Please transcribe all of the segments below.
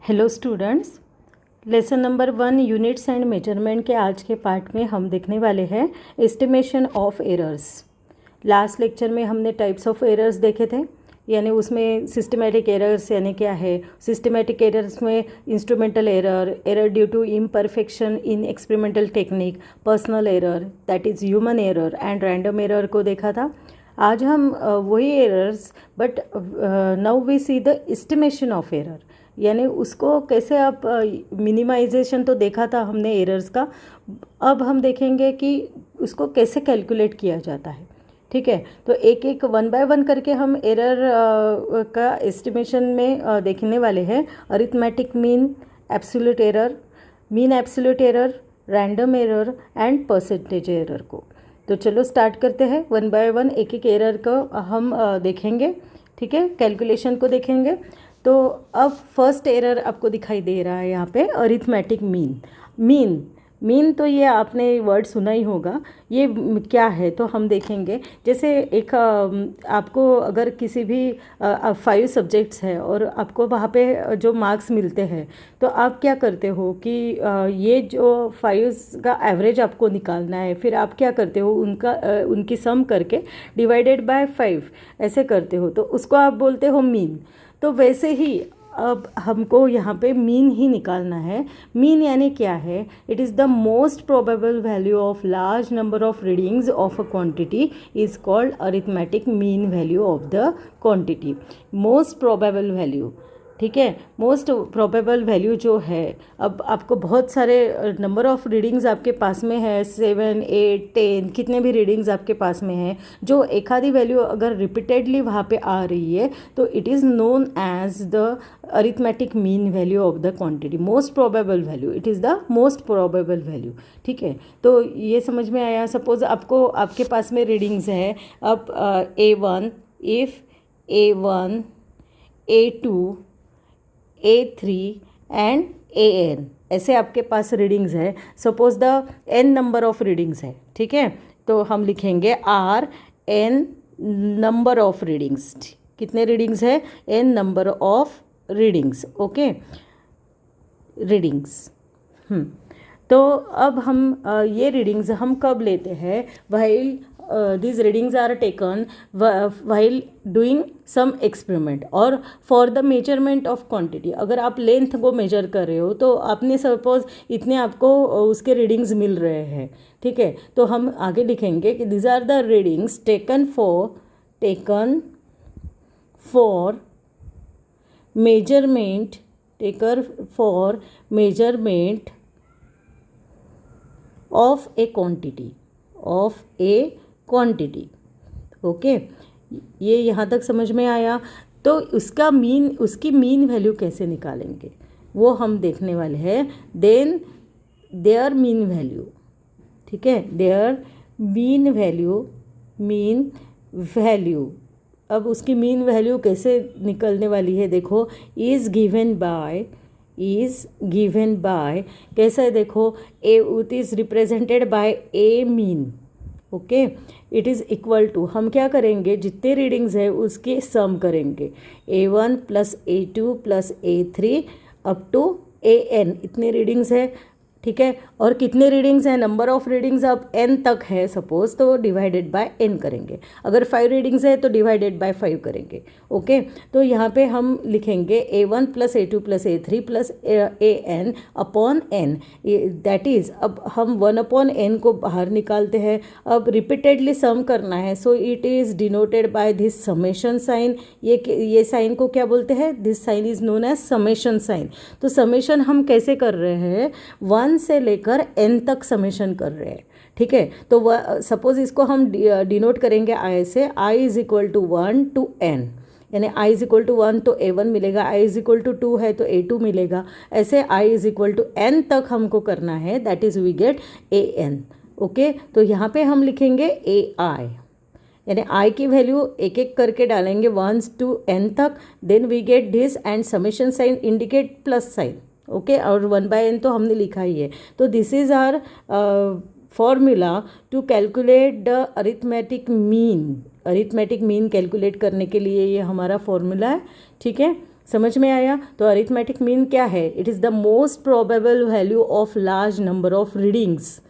Hello students, lesson number 1 units and measurement के आज के पार्ट में हम देखने वाले हैं estimation of errors. Last lecture में हमने टाइप्स ऑफ एरर्स देखे थे, यानी उसमें सिस्टमेटिक एरर्स यानी क्या है। सिस्टमेटिक एरर्स में instrumental error, error due to imperfection in experimental technique, personal error that is human error and random error को देखा था। आज हम वही errors but now we see the estimation of error, यानी उसको कैसे आप मिनिमाइजेशन तो देखा था हमने एरर्स का। अब हम देखेंगे कि उसको कैसे कैलकुलेट किया जाता है। ठीक है, तो एक एक वन बाय वन करके हम एरर का एस्टिमेशन में देखने वाले हैं। Arithmetic mean, absolute error, mean absolute error, random error and percentage error को। तो चलो स्टार्ट करते हैं, वन बाय वन एक एक एरर को हम देखेंगे। ठीक है, कैलकुलेशन को देखेंगे। तो अब फर्स्ट एरर आपको दिखाई दे रहा है यहाँ पे, अरिथमेटिक मीन। मीन तो ये आपने वर्ड सुना ही होगा। ये क्या है तो हम देखेंगे। जैसे एक आपको अगर किसी भी 5 सब्जेक्ट्स है और आपको वहाँ पे जो मार्क्स मिलते हैं, तो आप क्या करते हो कि ये जो 5 का एवरेज आपको निकालना है। फिर आप क्या करते हो, उनकी सम करके डिवाइडेड बाय 5 ऐसे करते हो, तो उसको आप बोलते हो मीन। तो वैसे ही अब हमको यहाँ पे मीन ही निकालना है। मीन यानी क्या है? It is the most probable value of large number of readings of a quantity is called arithmetic mean value of the quantity. Most probable value, ठीक है, मोस्ट प्रोबेबल वैल्यू जो है। अब आपको बहुत सारे नंबर ऑफ रीडिंग्स आपके पास में है, 7, 8, 10 कितने भी रीडिंग्स आपके पास में है। जो एक आधी वैल्यू अगर रिपीटेडली वहाँ पे आ रही है तो it is known as the arithmetic mean value of the quantity. Most probable value, it is the most probable value. ठीक है, तो ये समझ में आया। सपोज आपको आपके पास में रीडिंग्स है। अब A1, if A1, A2, A3 and AN ऐसे आपके पास रीडिंग्स है। Suppose the n number of readings है। ठीक है, तो हम लिखेंगे R n number of readings. कितने रीडिंग्स है? n number of readings. Okay, readings. तो अब हम ये रीडिंग्स हम कब लेते हैं? While these readings are taken while doing some experiment और for the measurement of quantity। अगर आप लेंथ को मेजर कर रहे हो तो आपने सपोज इतने आपको उसके रीडिंग्स मिल रहे हैं। ठीक है, तो हम आगे लिखेंगे कि these are the readings taken for measurement, taken for measurement of a quantity। Okay, ये यहाँ तक समझ में आया। तो उसकी मीन वैल्यू कैसे निकालेंगे वो हम देखने वाले हैं। देन देयर मीन वैल्यू, ठीक है, देयर मीन वैल्यू। अब उसकी मीन वैल्यू कैसे निकलने वाली है? देखो, इज़ गिवन बाय कैसा है? देखो, it is represented by A mean. Okay, it is equal to, हम क्या करेंगे, जितने रीडिंग्स है उसके सम करेंगे। A1 plus A2 plus A3 up to AN, इतने रीडिंग्स है। ठीक है, और कितने रीडिंग्स हैं? नंबर ऑफ रीडिंग्स अब n तक है सपोज, तो डिवाइडेड बाय n करेंगे। अगर 5 रीडिंग्स है तो डिवाइडेड बाय 5 करेंगे। ओके, तो यहाँ पे हम लिखेंगे A1 plus A2 plus A3 plus AN upon n। That is, अब हम 1 अपॉन n को बाहर निकालते हैं। अब रिपीटेडली सम करना है, so it is denoted by this summation sign. ये साइन को क्या बोलते हैं? This sign is known as summation sign. तो समेशन हम कैसे कर रहे हैं? 1 से लेकर n तक समेशन कर रहे हैं। ठीक है, तो सपोज इसको हम डिनोट करेंगे I से। I is equal to 1 to n, यानी I इज इक्वल टू 1 तो A1 मिलेगा, I इज इक्वल टू 2 है तो A2 मिलेगा। ऐसे I is equal to n तक हमको करना है, that is we get AN। Okay, तो यहाँ पे हम लिखेंगे AI, यानी I की वैल्यू एक एक करके डालेंगे 1 to n तक। Then we get this and summation sign indicate plus sign. Okay, और 1/n तो हमने लिखा ही है। तो this is our formula to calculate the arithmetic mean. Calculate करने के लिए ये हमारा फॉर्मूला है। ठीक है, समझ में आया? तो अरिथमेटिक मीन क्या है? It is the most probable value of large number of readings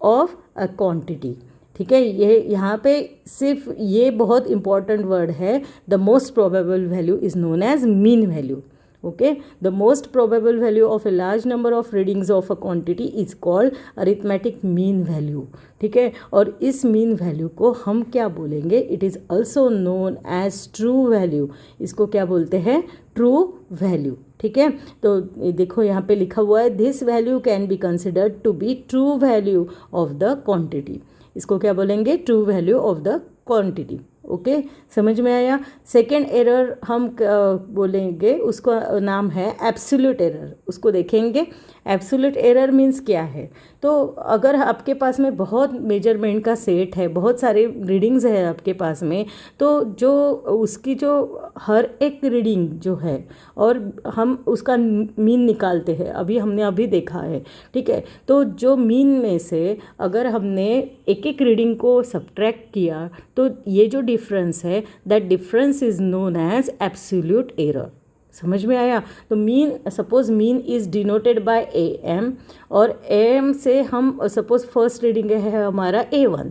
of a quantity. ठीक है, ये यहाँ पे सिर्फ ये बहुत इंपॉर्टेंट वर्ड है, the most probable value is known as mean value. Okay, the most probable value of a large number of readings of a quantity is called arithmetic mean value. ठीक है, और इस मीन वैल्यू को हम क्या बोलेंगे? It is also known as true value. इसको क्या बोलते हैं? True value. ठीक है, तो देखो यहाँ पे लिखा हुआ है, this value can be considered to be true value of the quantity. इसको क्या बोलेंगे? True value of the quantity. Okay, समझ में आया? सेकेंड एरर हम बोलेंगे, उसका नाम है एब्सोल्यूट एरर। उसको देखेंगे। एब्सोल्यूट एरर मीन्स क्या है? तो अगर आपके पास में बहुत मेजरमेंट का सेट है, बहुत सारे रीडिंग्स है आपके पास में, तो जो उसकी जो हर एक रीडिंग जो है और हम उसका मीन निकालते हैं, हमने अभी देखा है। ठीक है, तो जो मीन में से अगर हमने एक एक रीडिंग को सब्ट्रैक्ट किया तो ये जो डिफरेंस है, that difference is known as absolute error. समझ में आया? तो mean, suppose mean is denoted by A M, और ए एम से हम सपोज फर्स्ट रीडिंग है हमारा A1,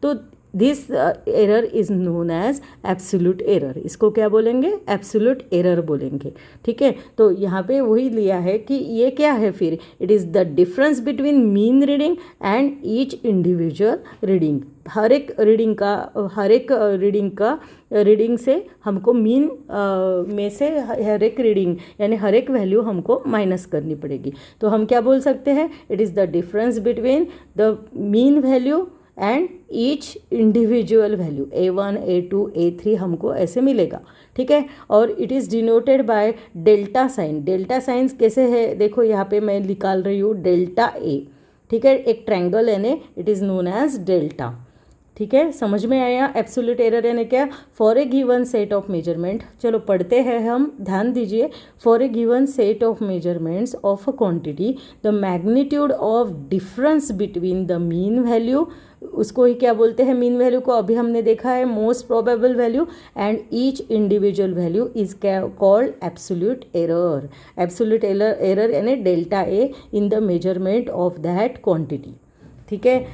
तो this error is known as absolute error. इसको क्या बोलेंगे? एब्सोल्यूट एरर बोलेंगे। ठीक है, तो यहाँ पे वही लिया है कि ये क्या है फिर? It is the difference between mean reading and each individual reading. हर एक रीडिंग का रीडिंग से हमको मीन में से हर एक रीडिंग यानी हर एक वैल्यू हमको माइनस करनी पड़ेगी। तो हम क्या बोल सकते हैं? It is the difference between the mean value and each individual value. A1, A2, A3 हमको ऐसे मिलेगा। ठीक है, और it is denoted by delta sign. Delta साइंस कैसे है? देखो यहाँ पे मैं निकाल रही हूँ डेल्टा A। ठीक है, एक ट्रायंगल यानी it is known as delta. ठीक है, समझ में आया? एब्सोल्यूट एरर यानी क्या? For a given set of measurement, चलो पढ़ते हैं हम, ध्यान दीजिए। For a given set of measurements of a quantity, the magnitude of difference between the mean value, उसको ही क्या बोलते हैं? मीन वैल्यू को अभी हमने देखा है most probable value, and each individual value is called absolute error. Absolute error यानी delta A in the measurement of that quantity. ठीक है,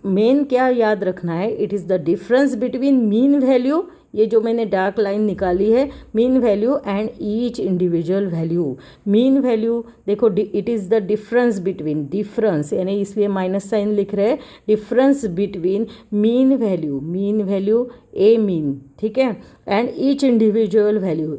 मेन क्या याद रखना है? It is the difference between mean value, ये जो मैंने डार्क लाइन निकाली है, mean value and each individual value. Mean value देखो, it is the difference between, difference यानी इसलिए माइनस साइन लिख रहे हैं, difference between mean value A mean. ठीक है, and each individual value,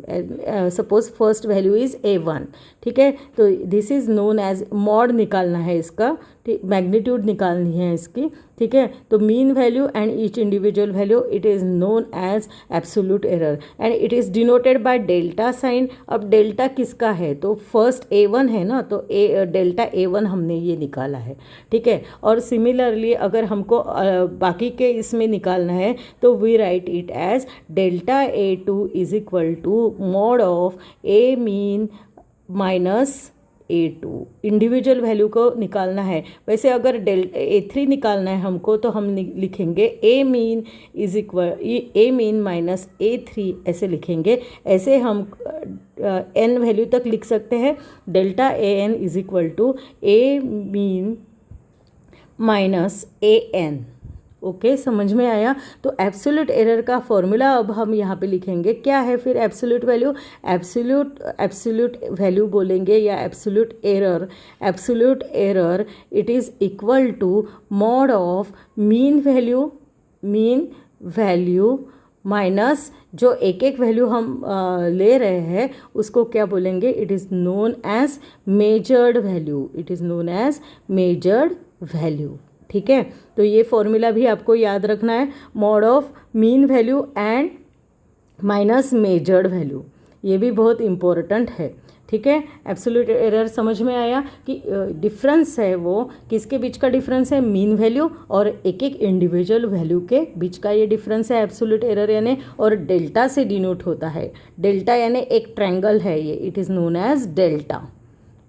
suppose first value is A1। ठीक है, तो this is known as, mod निकालना है इसका, मैग्नीट्यूड निकालनी है इसकी। ठीक है, तो mean value and each individual value, it is known as absolute error and it is denoted by delta sign. अब डेल्टा किसका है? तो फर्स्ट A1 है ना, तो डेल्टा A1 हमने ये निकाला है। ठीक है, और सिमिलरली अगर हमको बाकी के इसमें निकालना है तो we write it as delta A2 is equal to mod of A mean minus A2। Individual value को निकालना है। वैसे अगर A3 निकालना है हमको तो हम लिखेंगे A mean is equal A mean minus A3, ऐसे लिखेंगे। ऐसे हम n वैल्यू तक लिख सकते हैं। Delta AN is equal to A mean minus AN। Okay, समझ में आया? तो एब्सोल्यूट एरर का फॉर्मूला अब हम यहाँ पे लिखेंगे। क्या है फिर एब्सोल्यूट वैल्यू? एब्सोल्यूट वैल्यू बोलेंगे या absolute error it is equal to mod of mean value minus जो एक एक वैल्यू हम ले रहे हैं उसको क्या बोलेंगे? It is known as measured value. ठीक है, तो ये फॉर्मूला भी आपको याद रखना है, mod of mean value and minus measured value, ये भी बहुत इम्पोर्टेंट है। ठीक है, एब्सोल्यूट एरर समझ में आया कि डिफरेंस है वो किसके बीच का डिफरेंस है? मीन वैल्यू और एक एक इंडिविजुअल वैल्यू के बीच का ये डिफरेंस है एब्सोल्यूट एरर यानी, और डेल्टा से डिनोट होता है। डेल्टा यानी एक ट्रायंगल है ये, it is known as delta.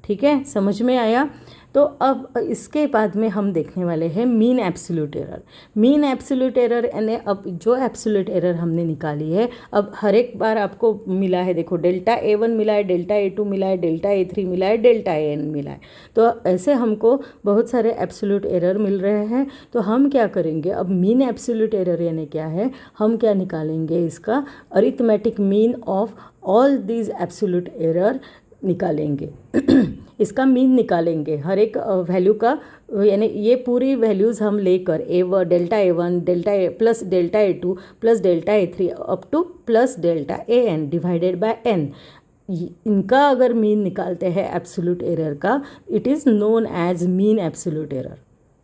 ठीक है, समझ में आया? तो अब इसके बाद में हम देखने वाले हैं mean absolute error. Mean absolute error यानी अब जो एब्सोल्यूट एरर हमने निकाली है, अब हर एक बार आपको मिला है, देखो डेल्टा A1 मिला है, डेल्टा A2 मिला है, डेल्टा A3 मिला है, डेल्टा AN मिला है। तो ऐसे हमको बहुत सारे एब्सोल्यूट एरर मिल रहे हैं। तो हम क्या करेंगे, अब मीन एब्सोल्यूट एरर यानी क्या है, हम क्या निकालेंगे, इसका arithmetic mean of all these absolute error निकालेंगे। इसका मीन निकालेंगे हर एक वैल्यू का, यानी ये पूरी वैल्यूज़ हम लेकर delta A1 delta A plus delta A2 plus delta A3 up to plus delta AN divided by n, इनका अगर मीन निकालते हैं एब्सोल्यूट एरर का, it is known as mean absolute error.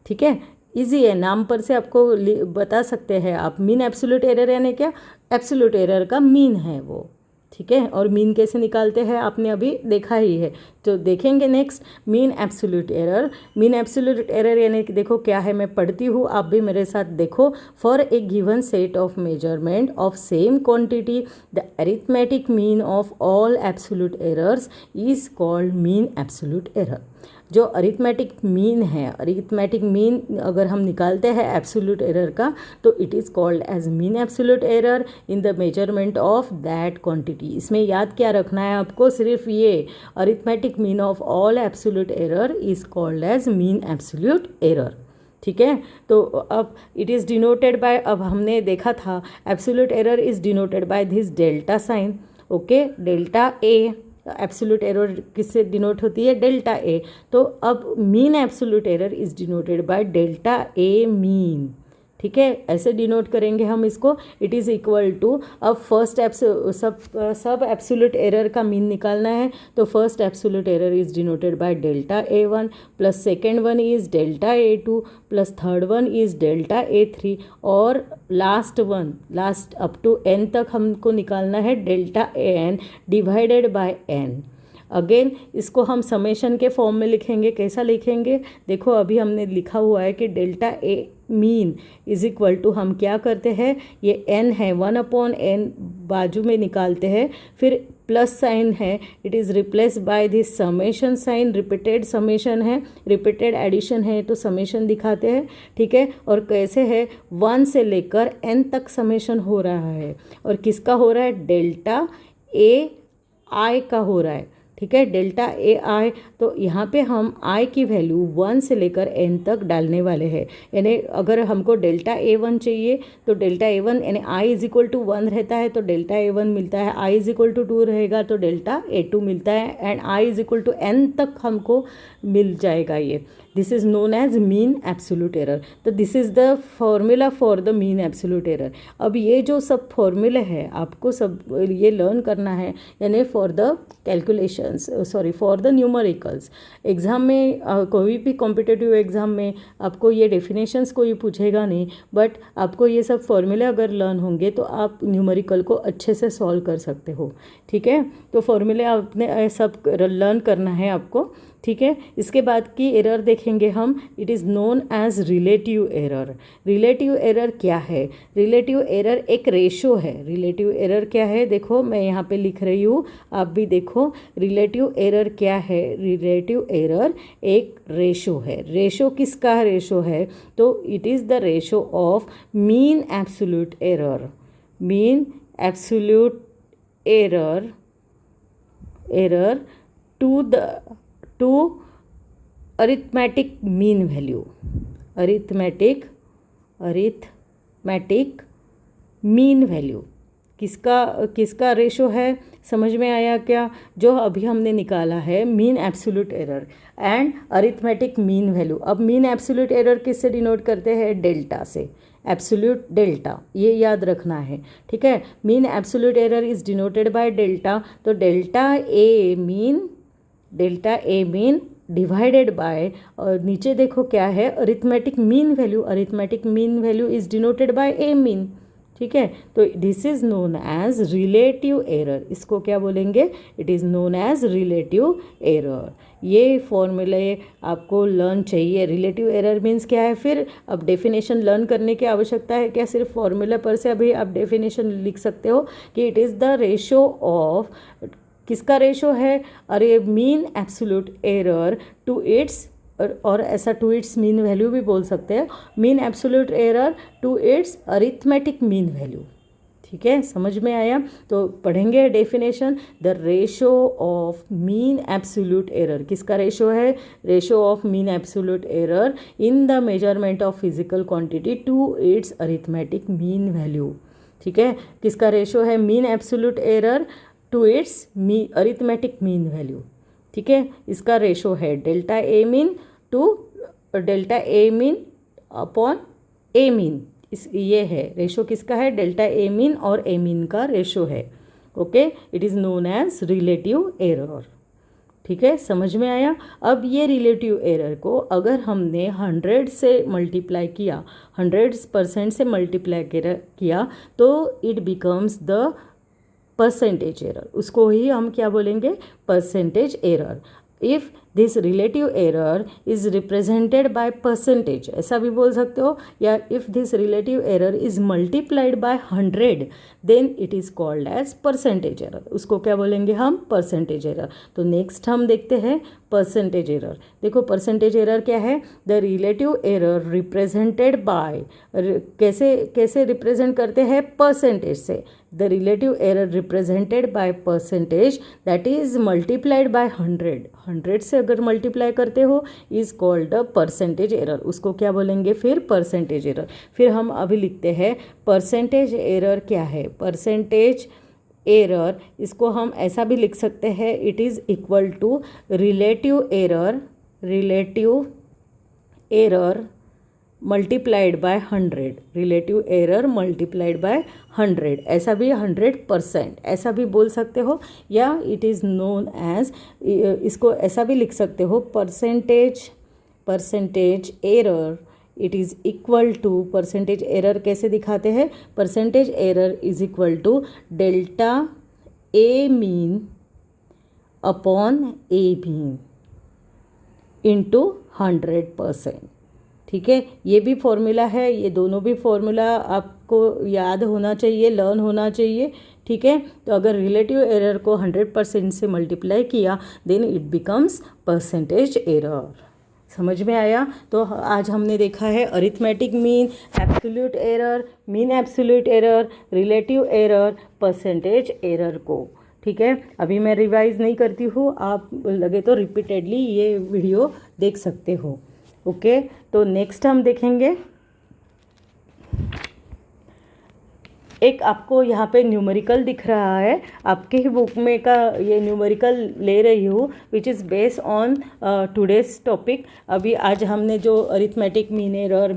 ठीक है, इजी है, नाम पर से आपको बता सकते हैं आप। मीन एब्सोल्यूट एरर यानी क्या, एब्सोल्यूट एरर का मीन है वो। ठीक है, और मीन कैसे निकालते हैं आपने अभी देखा ही है। तो देखेंगे next mean absolute error. Mean absolute error यानी कि देखो क्या है, मैं पढ़ती हूँ, आप भी मेरे साथ देखो। For a given set of measurement of same quantity the arithmetic mean of all absolute errors is called mean absolute error. जो अरिथमेटिक मीन है, अरिथमेटिक मीन अगर हम निकालते हैं एब्सोल्यूट एरर का, तो it is called as mean absolute error in the measurement of that quantity. इसमें याद क्या रखना है आपको, सिर्फ ये arithmetic mean of all absolute error is called as mean absolute error. ठीक है, तो अब इट इज़ डिनोटेड बाय, अब हमने देखा था absolute error is denoted by this delta sign. Okay, delta A absolute error किससे डिनोट होती है, डेल्टा ए। तो अब mean absolute error is denoted by delta A mean. ठीक है, ऐसे डिनोट करेंगे हम इसको। इट इज़ इक्वल टू, अब फर्स्ट सब एब्सोल्यूट एरर का मीन निकालना है, तो first absolute error is denoted by delta A1 plus second one is delta A2 plus third one is delta A3 और लास्ट अप टू n तक हमको निकालना है delta AN divided by n। Again इसको हम समेशन के form में लिखेंगे। कैसा लिखेंगे, देखो अभी हमने लिखा हुआ है कि delta A mean is equal to, हम क्या करते हैं, ये n है 1/n बाजू में निकालते हैं, फिर प्लस साइन है, it is replace by this summation sign. Repeated summation है, रिपीटेड एडिशन है, तो समेशन दिखाते हैं। ठीक है, और कैसे है, 1 से लेकर n तक समेशन हो रहा है, और किसका हो रहा है, डेल्टा ए आई का हो रहा है। ठीक है, डेल्टा ए आई, तो यहाँ पे हम आई की वैल्यू 1 से लेकर n तक डालने वाले हैं। यानी अगर हमको डेल्टा A1 चाहिए तो डेल्टा A1 यानी i इज इक्वल टू 1 रहता है तो डेल्टा A1 मिलता है, i इज इक्वल टू 2 रहेगा तो डेल्टा A2 मिलता है, and i is equal to n तक हमको मिल जाएगा ये। This is known as mean absolute error. तो this is the formula for the mean absolute error. अब ये जो सब फॉर्मूले है आपको सब ये लर्न करना है, यानी for the calculations, for the numericals. Exam में कोई भी कॉम्पिटिटिव एग्ज़ाम में आपको ये डेफिनेशंस कोई पूछेगा नहीं, बट आपको ये सब फॉर्मूले अगर लर्न होंगे तो आप न्यूमेरिकल को अच्छे से सॉल्व कर सकते हो। ठीक है, तो फॉर्मूले आपने सब लर्न करना है आपको। ठीक है, इसके बाद की एरर देखेंगे हम, it is known as relative error. Relative error क्या है, रिलेटिव एरर एक रेशो है। रिलेटिव एरर क्या है, देखो मैं यहाँ पे लिख रही हूँ, आप भी देखो रिलेटिव एरर क्या है। रिलेटिव एरर एक रेशो है। रेशो किसका रेशो है, तो it is the ratio of mean absolute error, mean absolute error to arithmetic mean value. Arithmetic mean value किसका रेशो है, समझ में आया क्या, जो अभी हमने निकाला है mean absolute error and arithmetic mean value. अब मीन एब्सोल्यूट एरर किससे डिनोट करते हैं, डेल्टा से, एब्सोल्यूट डेल्टा, ये याद रखना है। ठीक है, mean absolute error is denoted by delta, तो delta A mean divided by, और नीचे देखो क्या है, arithmetic mean value. Arithmetic mean value is denoted by A mean. ठीक है, तो this is known as relative error. इसको क्या बोलेंगे, it is known as relative error. ये फॉर्मूले आपको लर्न चाहिए। रिलेटिव एरर मीन्स क्या है, फिर अब डेफिनेशन लर्न करने की आवश्यकता है क्या, सिर्फ फॉर्मूला पर से अभी आप डेफिनेशन लिख सकते हो कि it is the ratio of, किसका रेशो है, अरे mean absolute error to its और ऐसा टू इट्स मीन वैल्यू भी बोल सकते हैं, mean absolute error to its arithmetic mean value. ठीक है, समझ में आया? तो पढ़ेंगे definition. The ratio of mean absolute error, किसका रेशो है? Ratio of mean absolute error in the measurement of physical quantity to its arithmetic mean value. ठीक है, किसका रेशो है? Mean absolute error to its arithmetic mean value. ठीक है, इसका ratio है delta A mean to delta A mean upon A mean. ये है रेशो, किसका है? डेल्टा ए मीन और ए मीन का रेशो है। Okay, it is known as relative error. ठीक है, समझ में आया? अब ये रिलेटिव एरर को अगर हमने 100 से मल्टीप्लाई किया, 100% से मल्टीप्लाई किया तो it becomes the percentage error. उसको ही हम क्या बोलेंगे? Percentage error. If this relative error is represented by percentage, ऐसा भी बोल सकते हो, या if this relative error is multiplied by 100 then it is called as percentage error. उसको क्या बोलेंगे हम? Percentage error. तो नेक्स्ट हम देखते हैं परसेंटेज एरर। देखो परसेंटेज एरर क्या है? The relative error represented by, कैसे रिप्रेजेंट करते हैं? परसेंटेज से। The relative error represented by percentage that is multiplied by 100 से अगर मल्टीप्लाई करते हो is called the percentage error. उसको क्या बोलेंगे फिर? Percentage error. फिर हम अभी लिखते हैं परसेंटेज एरर क्या है? परसेंटेज एरर, इसको हम ऐसा भी लिख सकते हैं, it is equal to relative error multiplied by 100, relative error multiplied by 100, ऐसा भी 100%, ऐसा भी बोल सकते हो, या इट इज़ नोन एज, इसको ऐसा भी लिख सकते हो, percentage error it is equal to, percentage error कैसे दिखाते हैं? Percentage error is equal to delta A mean upon A mean into 100%। ठीक है, ये भी फॉर्मूला है, ये दोनों भी फॉर्मूला आपको याद होना चाहिए, लर्न होना चाहिए। ठीक है, तो अगर रिलेटिव एरर को 100% से मल्टीप्लाई किया then it becomes percentage error. समझ में आया? तो आज हमने देखा है arithmetic mean, absolute error, mean absolute error, relative error, percentage error को। ठीक है, अभी मैं रिवाइज नहीं करती हूँ, आप लगे तो रिपीटेडली ये वीडियो देख सकते हो। ओके, तो नेक्स्ट हम देखेंगे, एक आपको यहाँ पे न्यूमेरिकल दिख रहा है, आपके ही बुक में का ये न्यूमेरिकल ले रही हूँ which is based on today's topic. अभी आज हमने जो arithmetic mean error,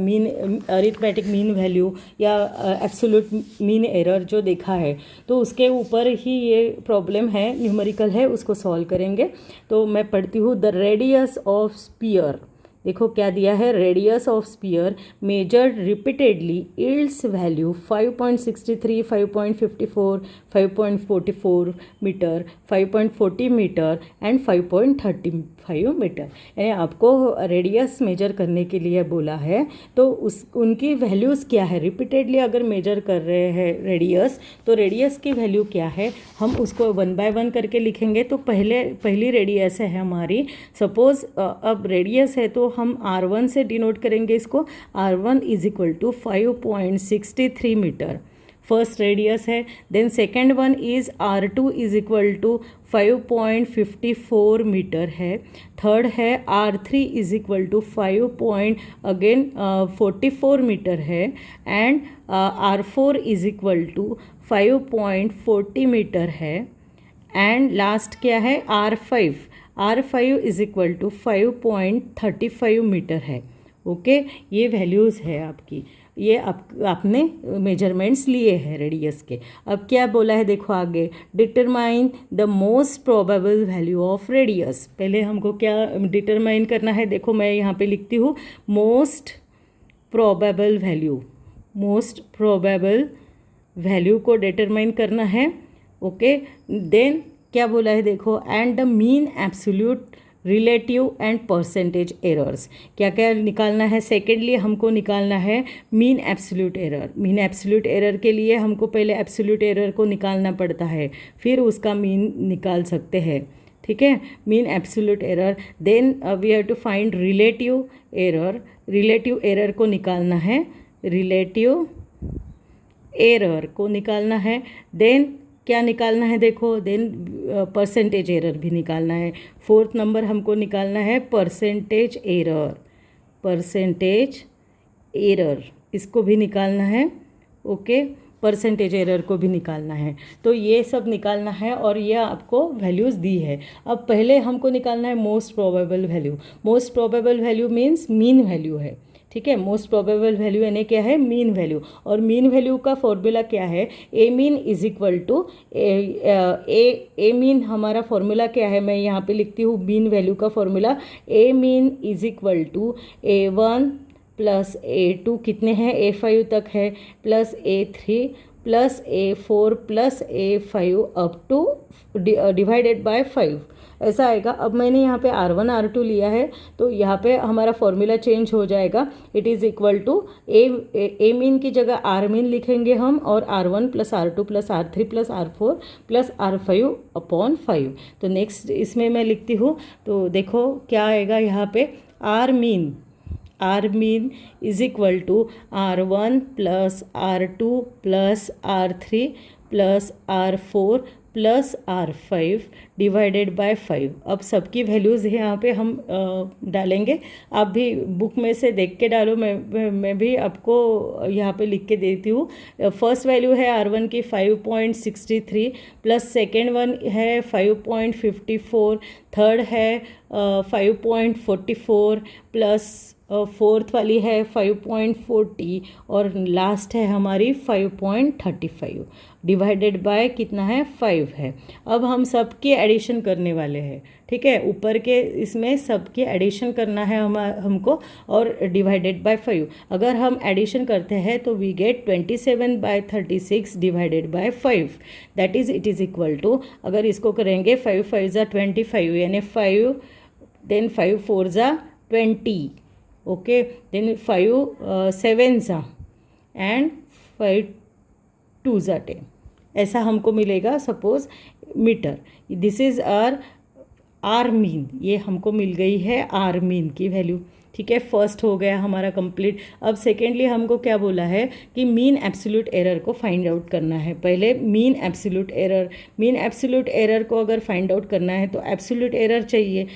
arithmetic mean value या एब्सोल्यूट मीन एरर जो देखा है, तो उसके ऊपर ही ये प्रॉब्लम है, न्यूमेरिकल है, उसको सॉल्व करेंगे। तो मैं पढ़ती हूँ, द रेडियस ऑफ स्पीयर, देखो क्या दिया है, radius of sphere measured repeatedly yields value 5.63, 5.54, 5.44 metre, 5.40 metre and 5.35 metre. यानी आपको रेडियस मेजर करने के लिए बोला है, तो उनकी वैल्यूज़ क्या है? रिपीटेडली अगर मेजर कर रहे हैं रेडियस, तो रेडियस की वैल्यू क्या है, हम उसको 1 बाय 1 करके लिखेंगे। तो पहली रेडियस है हमारी, सपोज़ अब रेडियस है तो हम R1 से डिनोट करेंगे इसको, R1 is equal to 5.63 metre, first radius है। Then second one is R2 is equal to 5.54 metre है। थर्ड है R3 is equal to 5.44 metre है। And R4 is equal to 5.40 metre है। एंड लास्ट क्या है? R5 is equal to 5.35 metre है। Okay, ये values है आपकी, ये आपने मेजरमेंट्स लिए हैं रेडियस के। अब क्या बोला है देखो आगे, determine the most probable value of radius. पहले हमको क्या डिटरमाइन करना है, देखो मैं यहाँ पे लिखती हूँ मोस्ट प्रोबेबल वैल्यू को डिटरमाइन करना है। ओके, देन क्या बोला है देखो, and the mean absolute relative and percentage errors, क्या क्या निकालना है? सेकेंडली हमको निकालना है mean absolute error. Mean absolute error के लिए हमको पहले एब्सोल्यूट एरर को निकालना पड़ता है, फिर उसका मीन निकाल सकते हैं। ठीक है, mean absolute error. Then we have to find relative error. Relative error को निकालना है, रिलेटिव एरर को निकालना है। देन क्या निकालना है, देखो, देन परसेंटेज एरर भी निकालना है। फोर्थ नंबर हमको निकालना है परसेंटेज एरर, परसेंटेज एरर इसको भी निकालना है। ओके, परसेंटेज एरर को भी निकालना है। तो ये सब निकालना है और ये आपको वैल्यूज़ दी है। अब पहले हमको निकालना है most probable value. Most probable value means mean value है, ठीक है। मोस्ट प्रोबेबल वैल्यू यानी क्या है, मीन वैल्यू। और मीन वैल्यू का फॉर्मूला क्या है, A mean is equal to A mean हमारा फॉर्मूला क्या है, मैं यहाँ पे लिखती हूँ मीन वैल्यू का formula. A mean is equal to A1 plus A2 कितने हैं, A5 तक है, plus A3 plus A4 plus A5 up two divided by 5, ऐसा आएगा। अब मैंने यहाँ पे R1 R2 लिया है तो यहाँ पे हमारा फॉर्मूला चेंज हो जाएगा। It is equal to A mean की जगह आर मीन लिखेंगे हम, और R1 plus R2 plus R3 plus R4 plus R5 upon 5। तो नेक्स्ट इसमें मैं लिखती हूँ, तो देखो क्या आएगा यहाँ पे, R mean is equal to R1 plus R2 plus R3 plus R4 plus R5 divided by 5। अब सबकी वैल्यूज़ यहाँ पे हम डालेंगे। आप भी बुक में से देख के डालो, मैं भी आपको यहाँ पे लिख के देती हूँ। फर्स्ट वैल्यू है R1 की 5.63 प्लस सेकेंड वन है 5.54, थर्ड है 5.44 प्लस फोर्थ वाली है 5.40 और लास्ट है हमारी 5.35 डिवाइडेड बाय कितना है, 5 है। अब हम सबकी एडिशन करने वाले हैं, ठीक है। ऊपर के इसमें सबकी एडिशन करना है हमको, और डिवाइडेड बाय 5। अगर हम एडिशन करते हैं तो we get 27/36 divided by 5, that is it is equal to, अगर इसको करेंगे 5 5 ज़ा 25 यानी 5, देन 5 4 ज़ा 20, ओके, देन 5 7 ज़ा एंड 5 2 ज़ा 10, ऐसा हमको मिलेगा suppose metre. This is R mean, ये हमको मिल गई है आर मीन की वैल्यू, ठीक है। फर्स्ट हो गया हमारा कंप्लीट। अब सेकेंडली हमको क्या बोला है कि मीन एब्सोल्यूट एरर को फाइंड आउट करना है। पहले मीन एब्सोल्यूट एरर को अगर फाइंड आउट करना है तो एब्सोल्यूट एरर चाहिए।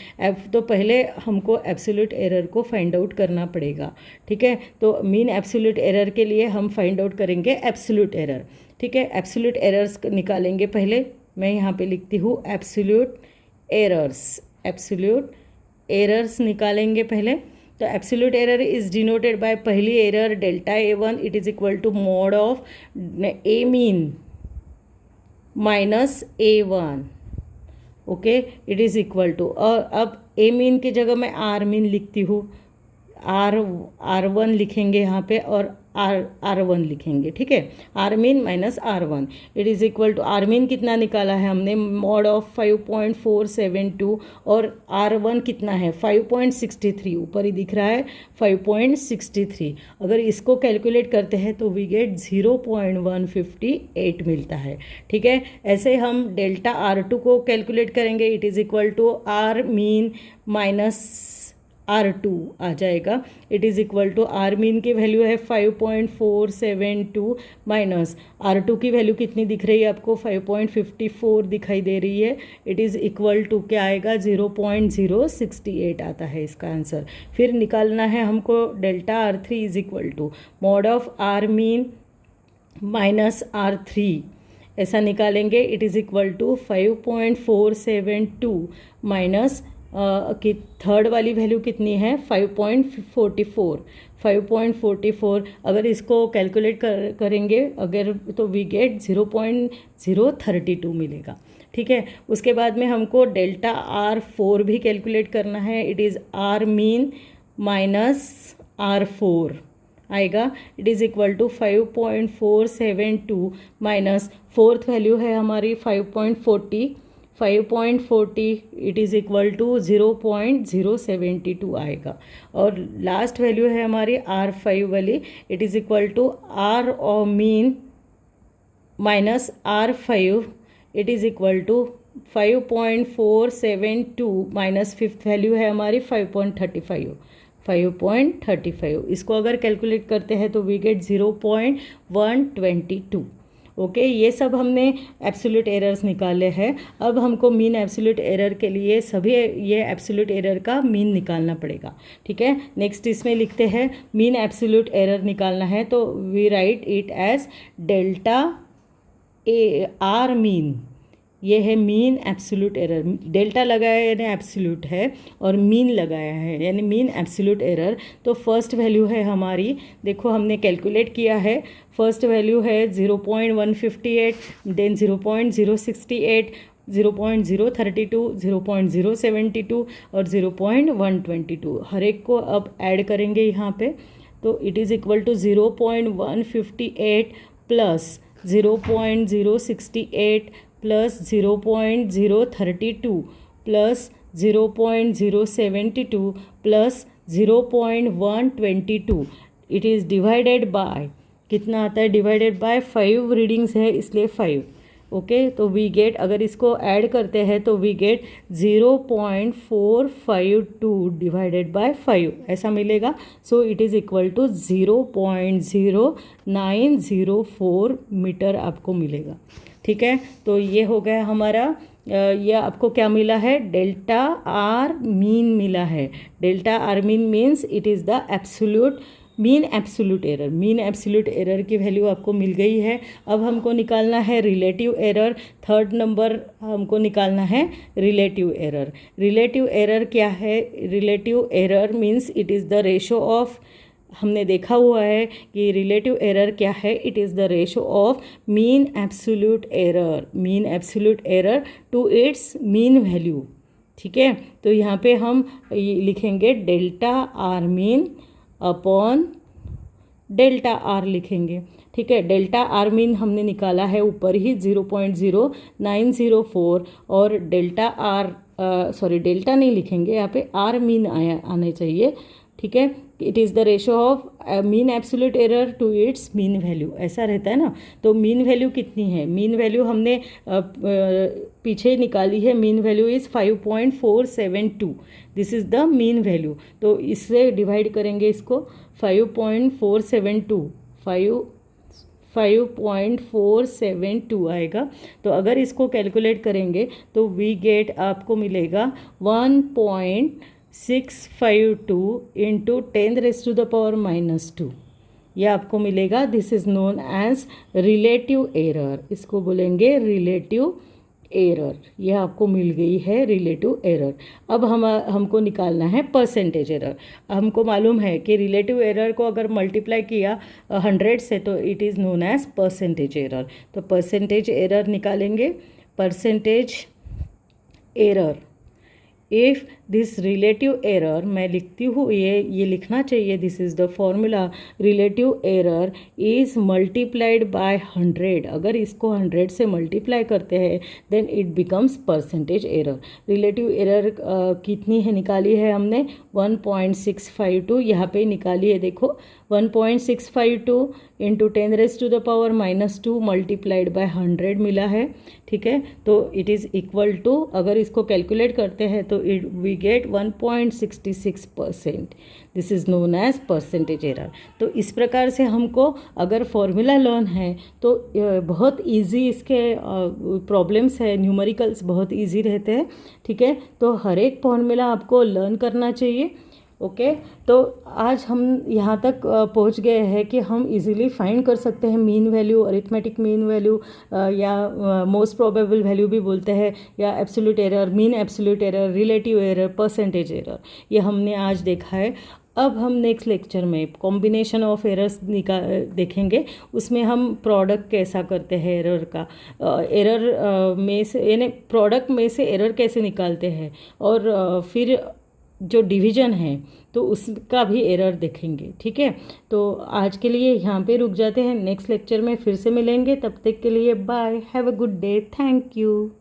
तो पहले हमको एब्सोल्यूट एरर को फाइंड आउट करना पड़ेगा, ठीक है। तो मीन एब्सोल्यूट एरर के लिए हम फाइंड आउट करेंगे एब्सोल्यूट एरर, ठीक है। एब्सोल्यूट एरर्स निकालेंगे पहले, मैं यहाँ पे लिखती हूँ एब्सोल्यूट एरर्स निकालेंगे पहले। तो absolute error is denoted by पहली error delta A1, it is equal to mod of A mean minus A1, okay, it is equal to, और अब ए मीन की जगह मैं आर मीन लिखती हूँ, R1 लिखेंगे यहाँ पे और R1 लिखेंगे, ठीक है। R mean minus R1 it is equal to, R mean कितना निकाला है हमने, मॉड ऑफ 5.472, और R1 कितना है 5.63, ऊपर ही दिख रहा है 5.63। अगर इसको कैलकुलेट करते हैं तो वी गेट 0.158 मिलता है, ठीक है। ऐसे हम डेल्टा R2 को कैलकुलेट करेंगे, it is equal to R mean minus R2 आ जाएगा। It is equal to, R mean की वैल्यू है 5.472 माइनस R2 की वैल्यू कितनी दिख रही है आपको, 5.54 दिखाई दे रही है। इट इज़ इक्वल टू क्या आएगा, 0.068 आता है इसका आंसर। फिर निकालना है हमको delta R3 is equal to mod of R mean minus R3, ऐसा निकालेंगे। It is equal to 5.472 minus कि थर्ड वाली वैल्यू कितनी है 5.44। अगर इसको कैलकुलेट करेंगे अगर तो वी गेट 0.032 मिलेगा, ठीक है। उसके बाद में हमको डेल्टा R4 भी कैलकुलेट करना है। It is R mean minus R4 आएगा। It is equal to 5.472 minus fourth value है हमारी 5.40, इट इज़ इक्वल टू 0.072 आएगा। और लास्ट वैल्यू है हमारी R5 वाली, it is equal to R और mean minus R5, it is equal to 5.472 minus fifth value है हमारी 5.35। इसको अगर कैलकुलेट करते हैं तो वी गेट 0.122। ओके, ये सब हमने एब्सोल्यूट एरर्स निकाले हैं। अब हमको मीन एब्सोल्यूट एरर के लिए सभी ये एब्सोल्यूट एरर का मीन निकालना पड़ेगा। ठीक है, नेक्स्ट इसमें लिखते हैं मीन एब्सोल्यूट एरर निकालना है तो we write it as delta R mean. ये है मीन एब्सोल्यूट एरर। डेल्टा लगाया यानी एब्सोल्यूट है और मीन लगाया है यानी मीन एब्सोल्यूट एरर। तो फर्स्ट वैल्यू है हमारी, देखो हमने कैलकुलेट किया है। फर्स्ट वैल्यू है 0.158, देन 0.068, 0.032, 0.072 और 0.122। हर एक को अब ऐड करेंगे यहाँ पे, तो it is equal to 0.158 plus 0.068 plus 0.032 plus 0.072 plus 0.122। It is divided by, कितना आता है, डिवाइडेड बाय 5 रीडिंग्स है इसलिए 5। ओके, तो वी गेट, अगर इसको ऐड करते हैं तो वी गेट 0.452 डिवाइडेड बाय 5 ऐसा मिलेगा। So it is equal to 0.0904 metre आपको मिलेगा। ठीक है, तो ये हो गया हमारा, ये आपको क्या मिला है, डेल्टा आर मीन मिला है। Delta R mean means it is the absolute mean absolute error. Mean absolute error की वैल्यू आपको मिल गई है। अब हमको निकालना है रिलेटिव एरर। थर्ड नंबर हमको निकालना है रिलेटिव एरर। रिलेटिव एरर क्या है, relative error means it is the ratio of, हमने देखा हुआ है कि रिलेटिव एरर क्या है, it is the ratio of mean absolute error to its mean value. ठीक है, तो यहाँ पे हम लिखेंगे delta R mean upon delta R लिखेंगे। ठीक है, डेल्टा आर मीन हमने निकाला है ऊपर ही 0.0904 और डेल्टा आर डेल्टा नहीं लिखेंगे यहाँ पे, आर मीन आने चाहिए। ठीक है, it is the ratio of mean absolute error to its mean value, ऐसा रहता है ना। तो मीन वैल्यू कितनी है, मीन वैल्यू हमने पीछे निकाली है। Mean value is 5.472, this is the mean value. तो इससे डिवाइड करेंगे इसको, 5.472 5.472 आएगा। तो अगर इसको कैलकुलेट करेंगे तो वी गेट, आपको मिलेगा 1.652 इंटू 10⁻⁻²। यह आपको मिलेगा। This is known as relative error, इसको बोलेंगे रिलेटिव एरर। यह आपको मिल गई है रिलेटिव एरर। अब हमको निकालना है परसेंटेज एरर। हमको मालूम है कि रिलेटिव एरर को अगर मल्टीप्लाई किया 100 से तो it is known as percentage error. तो परसेंटेज एरर निकालेंगे। Percentage error, if this relative error, मैं लिखती हूँ, ये लिखना चाहिए, this is the formula, relative error is multiplied by 100। अगर इसको 100 से मल्टीप्लाई करते हैं then it becomes percentage error. Relative error कितनी है निकाली है हमने, 1.652 यहाँ पे निकाली है, देखो 1.652 इंटू 10⁻⁻² मल्टीप्लाइड बाय 100 मिला है। ठीक है, तो इट इज़ इक्वल टू, अगर इसको कैलकुलेट करते हैं तो it we get 1.66%। This is known as percentage error. तो इस प्रकार से हमको अगर फॉर्मूला लर्न है तो बहुत इजी इसके प्रॉब्लम्स है, न्यूमेरिकल्स बहुत इजी रहते हैं। ठीक है, तो हर एक फॉर्मूला आपको लर्न करना चाहिए। ओके, तो आज हम यहाँ तक पहुँच गए हैं कि हम इजीली फाइंड कर सकते हैं mean value, arithmetic mean value या मोस्ट प्रोबेबल वैल्यू भी बोलते हैं, या absolute error, mean absolute error, relative error, percentage error, ये हमने आज देखा है। अब हम नेक्स्ट लेक्चर में कॉम्बिनेशन ऑफ एरर्स देखेंगे। उसमें हम प्रोडक्ट कैसा करते हैं एरर का, एरर में से यानी प्रोडक्ट में से एरर कैसे निकालते हैं, और फिर जो डिवीज़न है तो उसका भी एरर देखेंगे। ठीक है, तो आज के लिए यहाँ पे रुक जाते हैं, नेक्स्ट लेक्चर में फिर से मिलेंगे। तब तक के लिए bye, have a good day, thank you.